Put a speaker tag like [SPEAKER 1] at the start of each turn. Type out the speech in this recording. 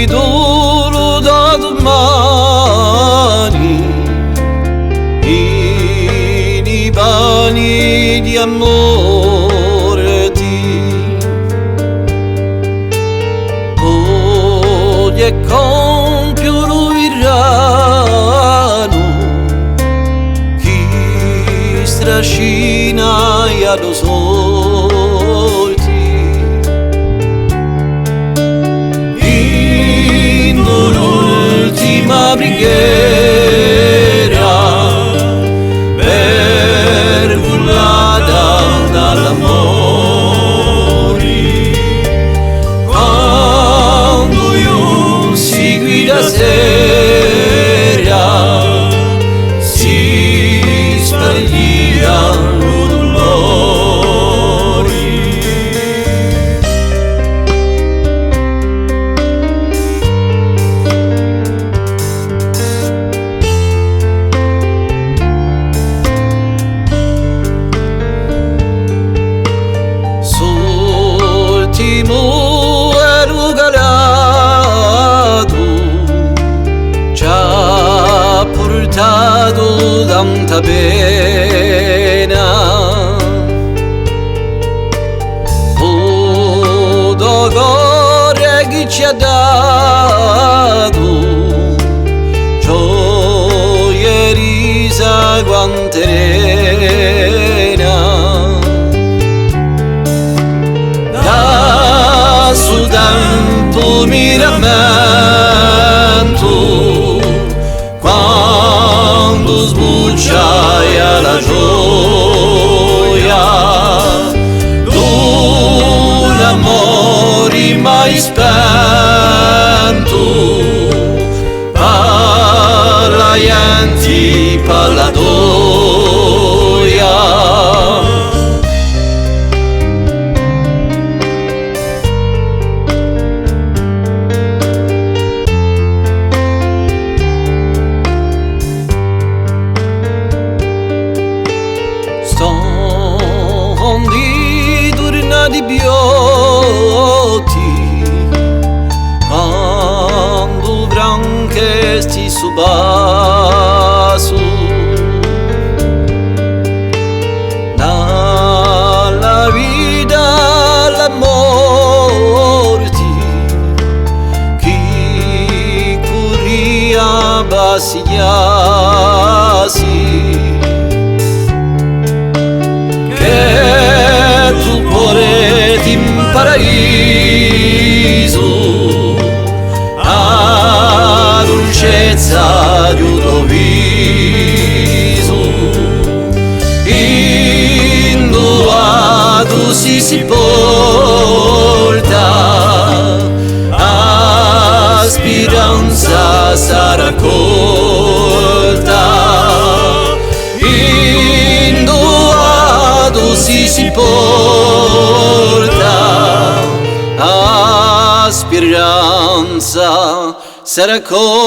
[SPEAKER 1] D'oro da domani i bagni di amore oggi compiuto virano chi strascina e allo sorti l'ultima preghiera perculata dall'amore quando io segui la sera si spaglia l'ultimo ero galato ci ha portato tanta pena o dolore che ci ha dato gioia e risa quanterena su tanto mi rammento quando sbucciai la gioia d'un amore mai spento parla ianti palladoia di tornati biotti quando branchesti su basso dalla vita alla morte chi corria bassigliasi tu porti in paradiso a dolcezza di un tuo viso in tua tu si porta a speranza sarà colta in tua tu si porta a speranza sarà colta.